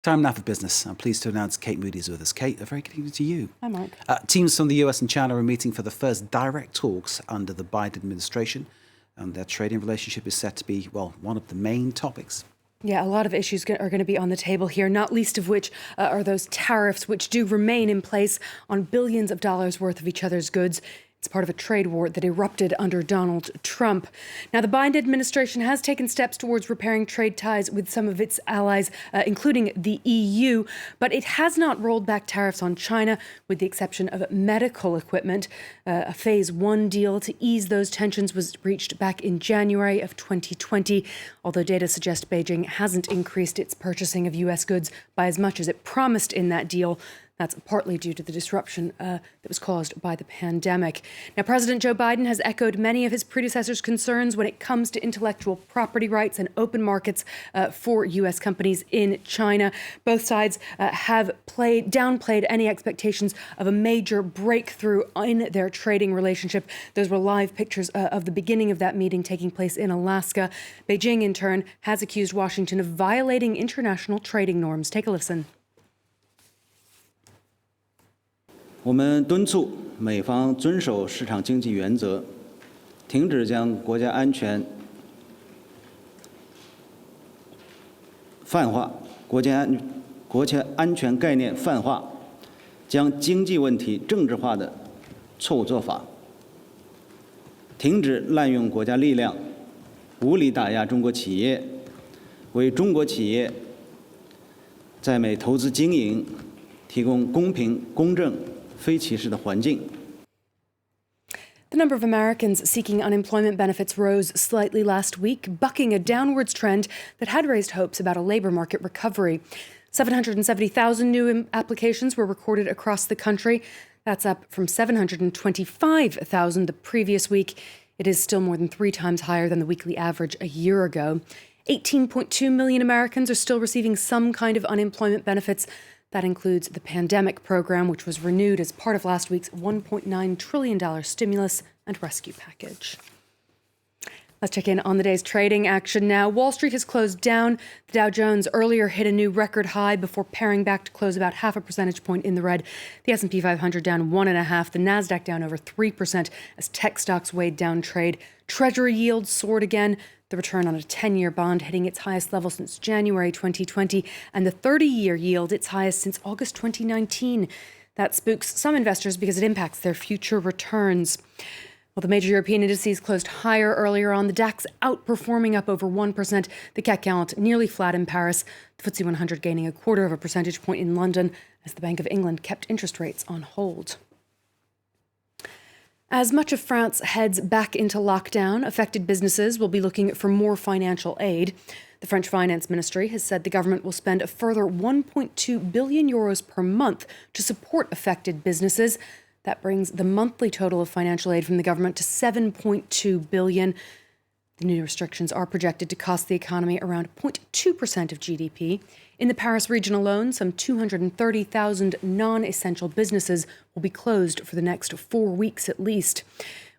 Time now for business. I'm pleased to announce Kate Moody is with us. Kate, a very good evening to you. Hi, Mark. Teams from the US and China are meeting for the first direct talks under the Biden administration. And their trading relationship is set to be, well, one of the main topics. Yeah, a lot of issues are going to be on the table here, not least of which are those tariffs, which do remain in place on billions of dollars worth of each other's goods. It's part of a trade war that erupted under Donald Trump. Now, the Biden administration has taken steps towards repairing trade ties with some of its allies, including the EU, but it has not rolled back tariffs on China, with the exception of medical equipment. A phase one deal to ease those tensions was reached back in January of 2020, although data suggest Beijing hasn't increased its purchasing of U.S. goods by as much as it promised in that deal. That's partly due to the disruption that was caused by the pandemic. Now, President Joe Biden has echoed many of his predecessors' concerns when it comes to intellectual property rights and open markets for U.S. companies in China. Both sides have downplayed any expectations of a major breakthrough in their trading relationship. Those were live pictures of the beginning of that meeting taking place in Alaska. Beijing, in turn, has accused Washington of violating international trading norms. Take a listen. 我们敦促美方遵守市场经济原则，停止将国家安全泛化、国家安全概念泛化，将经济问题政治化的错误做法，停止滥用国家力量，无理打压中国企业，为中国企业在美投资经营提供公平、公正、非歧视的环境。 The number of Americans seeking unemployment benefits rose slightly last week, bucking a downwards trend that had raised hopes about a labor market recovery. 770,000 new applications were recorded across the country. That's up from 725,000 the previous week. It is still more than 3 times higher than the weekly average a year ago. 18.2 million Americans are still receiving some kind of unemployment benefits. That includes the pandemic program, which was renewed as part of last week's $1.9 trillion stimulus and rescue package. Let's check in on the day's trading action now. Wall Street has closed down. The Dow Jones earlier hit a new record high before paring back to close about half a percentage point in the red. The S&P 500 down 1.5%. The Nasdaq down over 3% as tech stocks weighed down trade. Treasury yields soared again. The return on a 10-year bond hitting its highest level since January 2020, and the 30-year yield its highest since August 2019. That spooks some investors because it impacts their future returns. Well, the major European indices closed higher earlier on. The DAX outperforming up over 1%. The CAC 40 nearly flat in Paris. The FTSE 100 gaining a quarter of a percentage point in London as the Bank of England kept interest rates on hold. As much of France heads back into lockdown, affected businesses will be looking for more financial aid. The French Finance Ministry has said the government will spend a further 1.2 billion euros per month to support affected businesses. That brings the monthly total of financial aid from the government to 7.2 billion. The new restrictions are projected to cost the economy around 0.2% of GDP. In the Paris region alone, some 230,000 non-essential businesses will be closed for the next 4 weeks at least.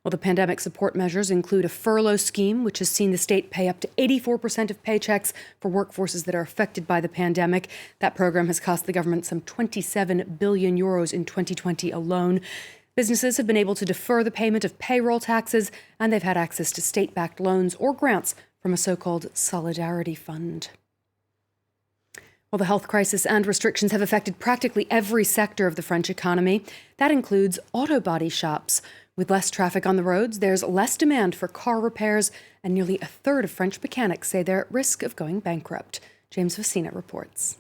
Well, the pandemic support measures include a furlough scheme, which has seen the state pay up to 84% of paychecks for workforces that are affected by the pandemic. That program has cost the government some 27 billion euros in 2020 alone. Businesses have been able to defer the payment of payroll taxes, and they've had access to state-backed loans or grants from a so-called solidarity fund. Well, the health crisis and restrictions have affected practically every sector of the French economy. That includes auto body shops. With less traffic on the roads, there's less demand for car repairs, and nearly a third of French mechanics say they're at risk of going bankrupt. James Vecina reports.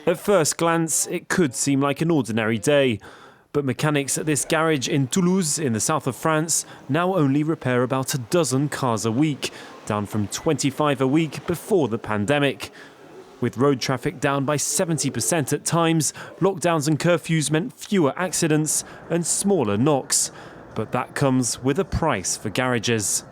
At first glance, it could seem like an ordinary day. But mechanics at this garage in Toulouse, in the south of France, now only repair about a dozen cars a week, down from 25 a week before the pandemic. With road traffic down by 70% at times, lockdowns and curfews meant fewer accidents and smaller knocks. But that comes with a price for garages.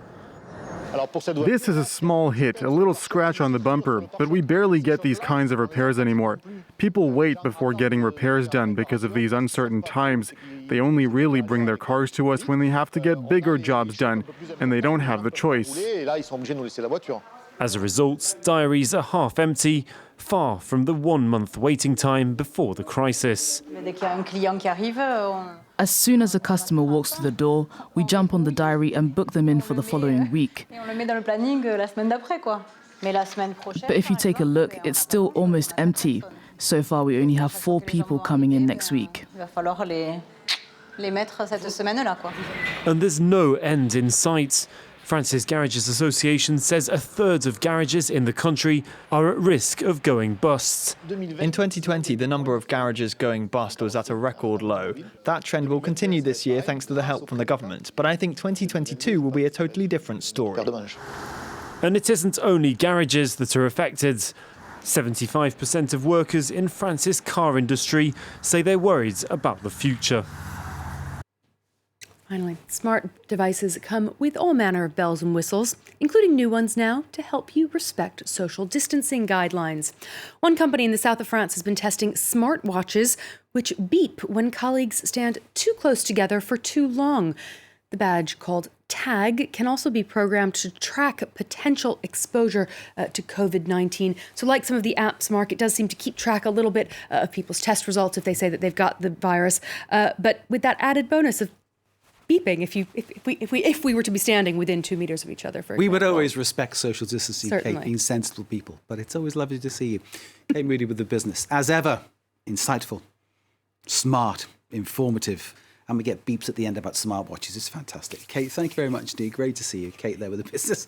This is a small hit, a little scratch on the bumper, but we barely get these kinds of repairs anymore. People wait before getting repairs done because of these uncertain times. They only really bring their cars to us when they have to get bigger jobs done, and they don't have the choice. As a result, diaries are half empty, far from the 1 month waiting time before the crisis. As soon as a customer walks through the door, we jump on the diary and book them in for the following week. But if you take a look, it's still almost empty. So far, we only have 4 people coming in next week. And there's no end in sight. France's Garages Association says a third of garages in the country are at risk of going bust. In 2020, the number of garages going bust was at a record low. That trend will continue this year thanks to the help from the government. But I think 2022 will be a totally different story. And it isn't only garages that are affected. 75% of workers in France's car industry say they're worried about the future. Finally, smart devices come with all manner of bells and whistles, including new ones now to help you respect social distancing guidelines. One company in the south of France has been testing smartwatches which beep when colleagues stand too close together for too long. The badge, called Tag, can also be programmed to track potential exposure to COVID-19. So like some of the apps, Mark, it does seem to keep track a little bit of people's test results if they say that they've got the virus. But with that added bonus of beeping if we were to be standing within 2 meters of each other. We would always respect social distancing, Certainly. Kate, being sensible people. But it's always lovely to see you. Kate Moody with The Business. As ever, insightful, smart, informative. And we get beeps at the end about smartwatches. It's fantastic. Kate, thank you very much indeed. Great to see you. Kate there with The Business.